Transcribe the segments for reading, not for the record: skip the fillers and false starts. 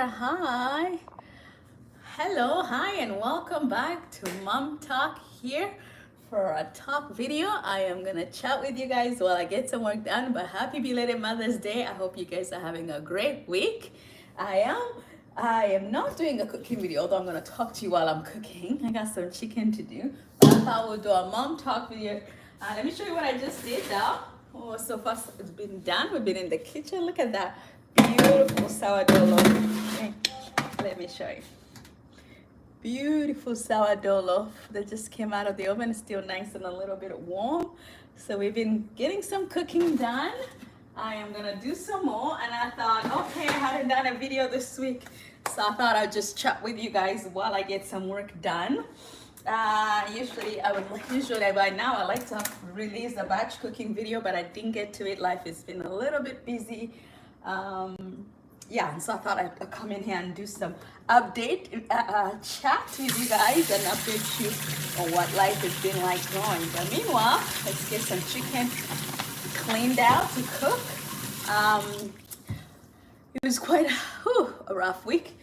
there. Hi. Hello. Hi, and welcome back to Mom Talk here for a talk video. I am going to chat with you guys while I get some work done. But happy belated Mother's Day. I hope you guys are having a great week. I am. I am not doing a cooking video, although I'm going to talk to you while I'm cooking. I got some chicken to do. But I thought we'll do a mom talk video. Let me show you what I just did now. Oh, so far it's been done. We've been in the kitchen. Look at that beautiful sourdough loaf. Let me show you. Beautiful sourdough loaf that just came out of the oven. It's still nice and a little bit warm. So we've been getting some cooking done. I am gonna do some more, and I thought, okay, I hadn't done a video this week, so I thought I'd just chat with you guys while I get some work done. Usually by now I like to release a batch cooking video, but I didn't get to it. Life has been a little bit busy. Yeah, and so I thought I'd come in here and do some update chat with you guys and update you on what life has been like growing. But meanwhile, let's get some chicken cleaned out to cook. It was quite a rough week,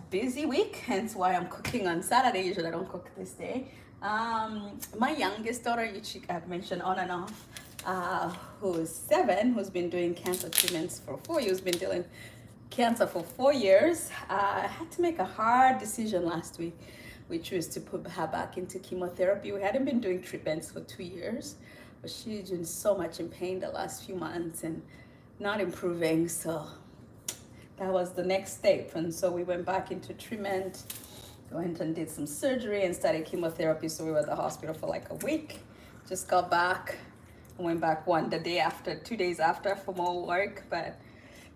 busy week, hence why I'm cooking on Saturday. Usually I don't cook this day. My youngest daughter, which I've mentioned on and off, who's 7, who's been doing cancer treatments for 4 years, been dealing cancer for 4 years. I had to make a hard decision last week, which was to put her back into chemotherapy. We hadn't been doing treatments for 2 years, but she's been so much in pain the last few months and not improving. So that was the next step. And so we went back into treatment, went and did some surgery and started chemotherapy. So we were at the hospital for like a week. Just got back and went back the day after, 2 days after for more work. But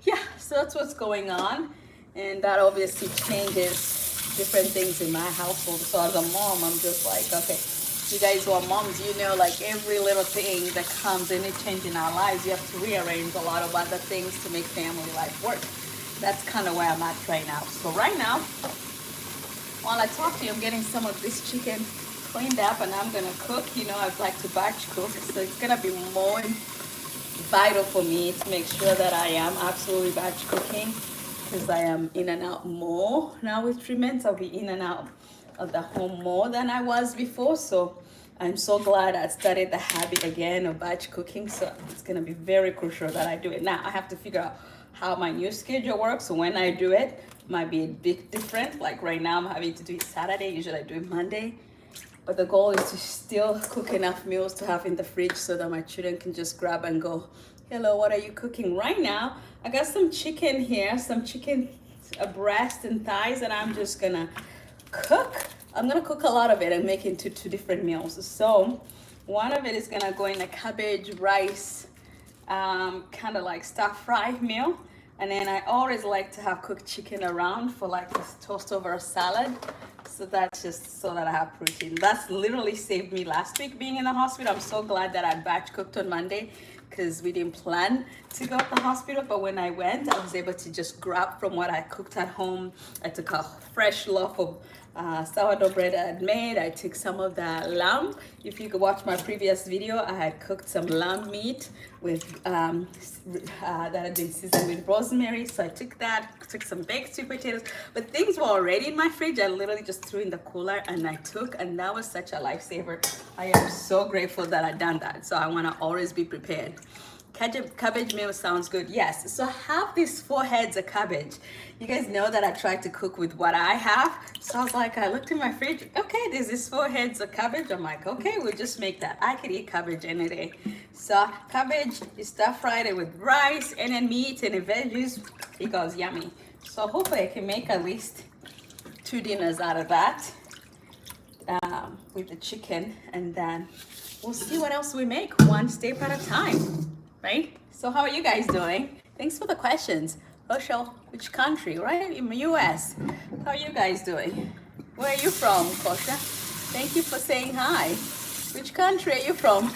yeah, so that's what's going on. And that obviously changes different things in my household. So as a mom, I'm just like, okay, you guys who are moms, you know, like every little thing that comes, any change in our lives, you have to rearrange a lot of other things to make family life work. That's kind of where I'm at right now. So right now, while I talk to you, I'm getting some of this chicken cleaned up and I'm gonna cook. You know, I'd like to batch cook, so it's gonna be more vital for me to make sure that I am absolutely batch cooking, because I am in and out more now with treatments. I'll be in and out of the home more than I was before. So I'm so glad I started the habit again of batch cooking. So it's gonna be very crucial that I do it. Now I have to figure out how my new schedule works. So when I do it, might be a bit different. Like right now I'm having to do it Saturday, usually I do it Monday. But the goal is to still cook enough meals to have in the fridge so that my children can just grab and go, hello, what are you cooking? Right now, I got some chicken here, some chicken breast and thighs, and I'm just gonna cook. I'm gonna cook a lot of it and make it into 2 different meals. So one of it is gonna go in a cabbage, rice, kind of like stir fry meal. And then I always like to have cooked chicken around for like this toast over a salad. So that's just so that I have protein. That's literally saved me last week being in the hospital. I'm so glad that I batch cooked on Monday, because we didn't plan to go to the hospital. But when I went, I was able to just grab from what I cooked at home. I took a fresh loaf of sourdough bread I had made. I took some of the lamb. If you could watch my previous video, I had cooked some lamb meat with that had been seasoned with rosemary. So I took that, took some baked sweet potatoes, but things were already in my fridge. I literally just threw in the cooler and I took, and that was such a lifesaver. I am so grateful that I done that. So I want to always be prepared. Cabbage meal sounds good. Yes, so I have these 4 heads of cabbage. You guys know that I tried to cook with what I have. So I was like, I looked in my fridge. Okay, there's these 4 heads of cabbage. I'm like, okay, we'll just make that. I could eat cabbage any day. So cabbage is stir fried with rice and then meat and then veggies. It goes yummy. So hopefully I can make at least 2 dinners out of that with the chicken, and then we'll see what else we make, one step at a time. Right? So how are you guys doing? Thanks for the questions. Rochelle, which country? Right? In the US. How are you guys doing? Where are you from, Kosha? Thank you for saying hi. Which country are you from?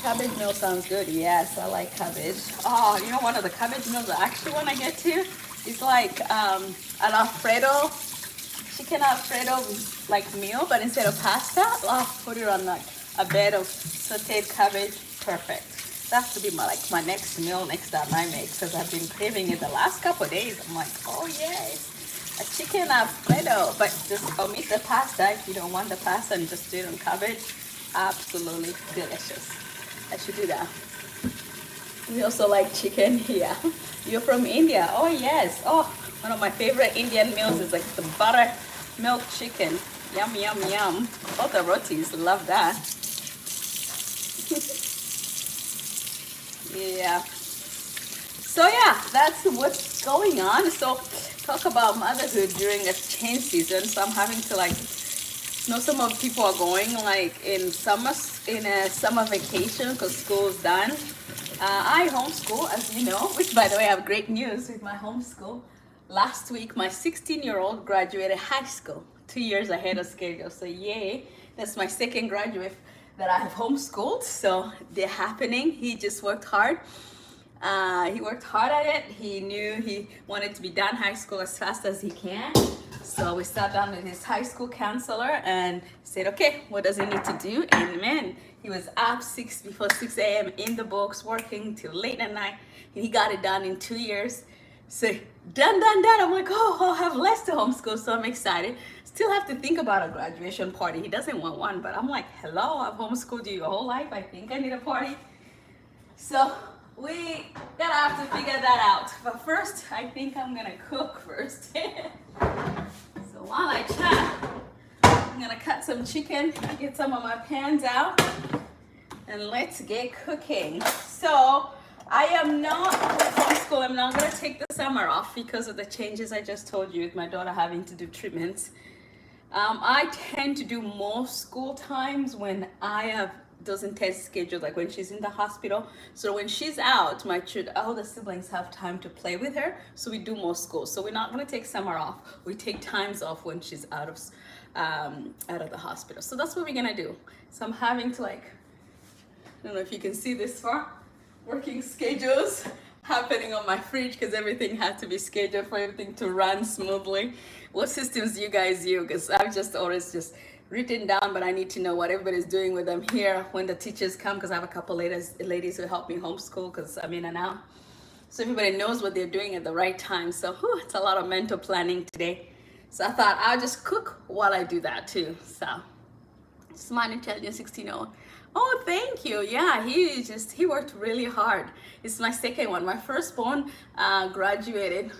Cabbage meal sounds good. Yes, I like cabbage. Oh, you know, one of the cabbage meals I actually want to get to is like an Alfredo, chicken Alfredo like meal, but instead of pasta, I'll put it on like a bed of sauteed cabbage. Perfect. that has to be my next meal next time I make, because I've been craving it the last couple of days. I'm like, oh yes, a chicken alfredo, but just omit the pasta if you don't want the pasta and just do it on cabbage. Absolutely delicious. I should do that. We also like chicken here. You're from India? Oh yes. Oh, one of my favorite Indian meals is like the buttermilk chicken. Yum yum yum. All the rotis, love that. Yeah. So yeah, that's what's going on. So talk about motherhood during a change season. So I'm having to like know some of people are going like in a summer vacation because school's done. I homeschool, as you know, which by the way I have great news with my homeschool. Last week my 16-year-old graduated high school, 2 years ahead of schedule. So yay, that's my second graduate that I have homeschooled. So they're happening. He just worked hard. He worked hard at it. He knew he wanted to be done high school as fast as he can. So we sat down with his high school counselor and said, okay, what does he need to do? And man, he was up before 6 a.m. in the books, working till late at night. And he got it done in 2 years. So done. I'm like, oh, I'll have less to homeschool. So I'm excited. Still have to think about a graduation party. He doesn't want one, but I'm like, hello, I've homeschooled you your whole life. I think I need a party. So we gotta have to figure that out. But first, I think I'm gonna cook first. So while I chat, I'm gonna cut some chicken, get some of my pans out, and let's get cooking. So I am not with homeschool. I'm not gonna take the summer off because of the changes I just told you with my daughter having to do treatments. I tend to do more school times when I have those intense schedules, like when she's in the hospital. So when she's out, all the siblings have time to play with her. So we do more school. So we're not gonna take summer off. We take times off when she's out of the hospital. So that's what we're gonna do. So I'm having to I don't know if you can see this far, working schedules happening on my fridge because everything had to be scheduled for everything to run smoothly. What systems do you guys use? Because I've just always just written down, but I need to know what everybody's doing with them here when the teachers come, because I have a couple ladies who help me homeschool because I'm in and out. So everybody knows what they're doing at the right time. So it's a lot of mental planning today. So I thought I'll just cook while I do that too. So Smart Intelligent 16-year-old. Oh, thank you. Yeah, he worked really hard. It's my second one. My firstborn graduated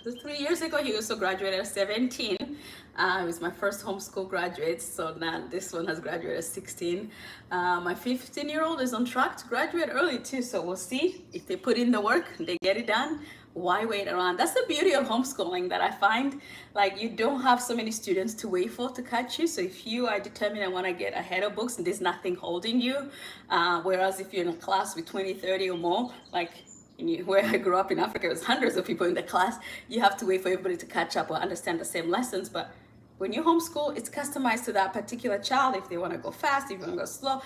3 years ago. He also graduated at 17. He was my first homeschool graduate. So now this one has graduated at 16. My 15-year-old is on track to graduate early too. So we'll see if they put in the work, they get it done. Why wait around? That's the beauty of homeschooling, that I find like you don't have so many students to wait for to catch you. So if you are determined and want to get ahead of books, and there's nothing holding you, whereas if you're in a class with 20, 30 or more, like where I grew up in Africa, there's hundreds of people in the class. You have to wait for everybody to catch up or understand the same lessons. But when you homeschool, it's customized to that particular child. If they want to go fast, if you want to go slow,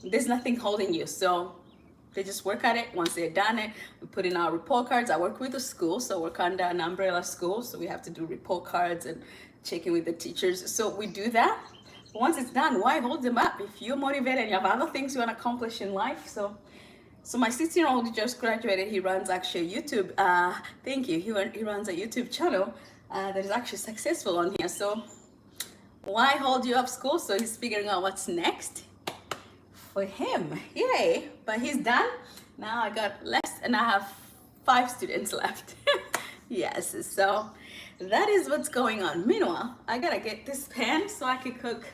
there's nothing holding you. So they just work at it. Once they're done it, we put in our report cards. I work with the school, so work under an umbrella school. So we have to do report cards and checking with the teachers. So we do that. Once it's done, why hold them up? If you're motivated and you have other things you want to accomplish in life. So my 16-year-old who just graduated, he runs actually a YouTube, thank you. He runs a YouTube channel that is actually successful on here. So why hold you up school? So he's figuring out what's next for him. Yay, but he's done. Now I got less and I have 5 students left. Yes, so that is what's going on. Meanwhile, I gotta get this pan so I can cook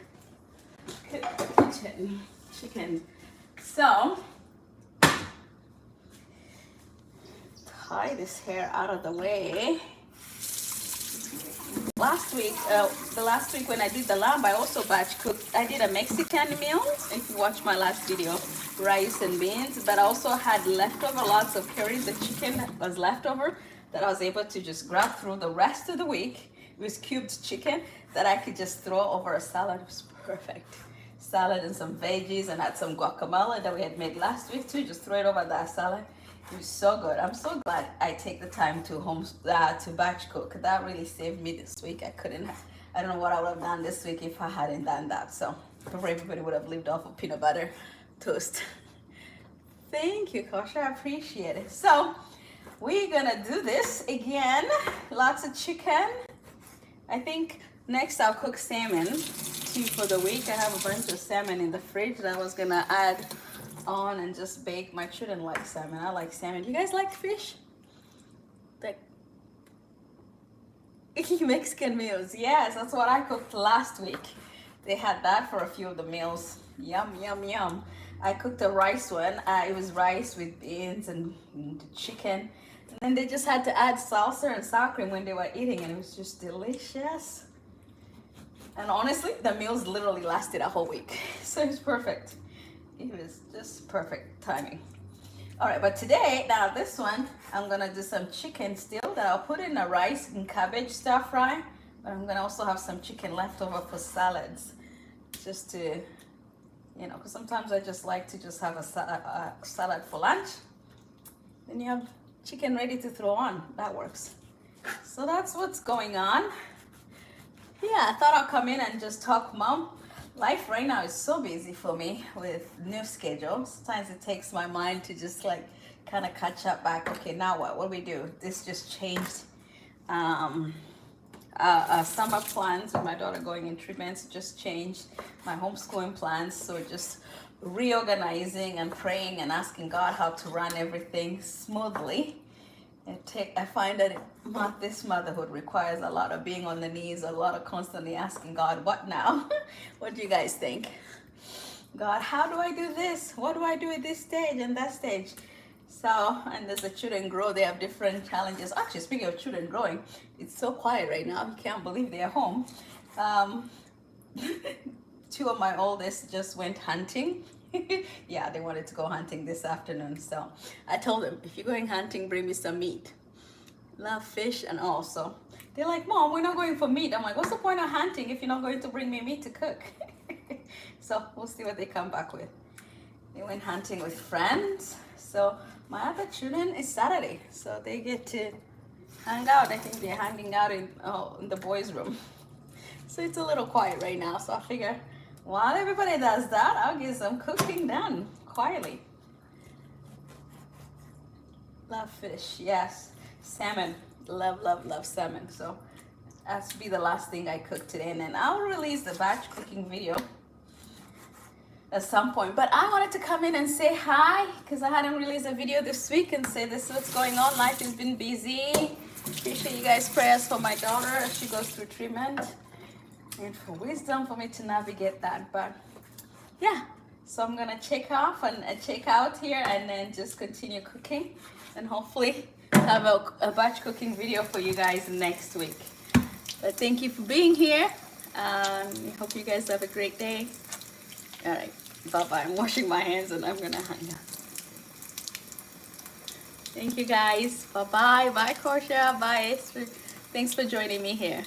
chicken. So tie this hair out of the way. The last week when I did the lamb, I also batch cooked. I did a Mexican meal. If you watch my last video, rice and beans, but I also had leftover, lots of curry. The chicken that was leftover that I was able to just grab through the rest of the week. It was cubed chicken that I could just throw over a salad. It was perfect. Salad and some veggies, and had some guacamole that we had made last week too. Just throw it over that salad. It was so good. I'm so glad I take the time to batch cook. That really saved me this week. I don't know what I would have done this week if I hadn't done that. So probably everybody would have lived off of peanut butter toast Thank you, Kosha. I appreciate it. So we're gonna do this again. Lots of chicken. I think next I'll cook salmon too for the week. I have a bunch of salmon in the fridge that I was gonna add on and just bake. My children like salmon. I like salmon. You guys like fish? Like Mexican meals. Yes, that's what I cooked last week. They had that for a few of the meals. Yum, yum, yum. I cooked a rice one. It was rice with beans and chicken. And then they just had to add salsa and sour cream when they were eating, and it was just delicious. And honestly, the meals literally lasted a whole week. So it's perfect. It was just perfect timing. All right, but today, now this one, I'm gonna do some chicken still that I'll put in a rice and cabbage stir fry. But I'm gonna also have some chicken left over for salads, just to, you know, because sometimes I just like to just have a salad for lunch. Then you have chicken ready to throw on. That works. So that's what's going on. Yeah, I thought I'll come in and just talk, Mom. Life right now is so busy for me with new schedules. Sometimes it takes my mind to just like kind of catch up back. Okay, now what? What do we do? This just changed. Summer plans with my daughter going in treatments just changed. My homeschooling plans, so just reorganizing and praying and asking God how to run everything smoothly. I find that this motherhood requires a lot of being on the knees, a lot of constantly asking God, what now? What do you guys think? God, how do I do this? What do I do at this stage and that stage? So, and as the children grow, they have different challenges. Actually, speaking of children growing, it's so quiet right now. You can't believe they're home. Two of my oldest just went hunting. Yeah, they wanted to go hunting this afternoon. So I told them, if you're going hunting, bring me some meat. Love fish and all. So they're like, Mom, we're not going for meat. I'm like, what's the point of hunting if you're not going to bring me meat to cook? So we'll see what they come back with. They went hunting with friends. So my other children is Saturday. So they get to hang out. I think they're hanging out in the boys' room. So it's a little quiet right now. So I figure while everybody does that, I'll get some cooking done quietly. Love fish, yes. Salmon, love, love, love salmon. So that's be the last thing I cook today, and then I'll release the batch cooking video at some point. But I wanted to come in and say hi because I hadn't released a video this week and say this is what's going on. Life has been busy. Appreciate you guys' prayers for my daughter as she goes through treatment, and for wisdom for me to navigate that. But yeah, so I'm gonna check off and check out here and then just continue cooking, and hopefully have a batch cooking video for you guys next week. But thank you for being here. I hope you guys have a great day. All right, bye-bye. I'm washing my hands and I'm gonna hang up. Thank you guys. Bye-bye. Bye, Korsha. Bye. Thanks for joining me here.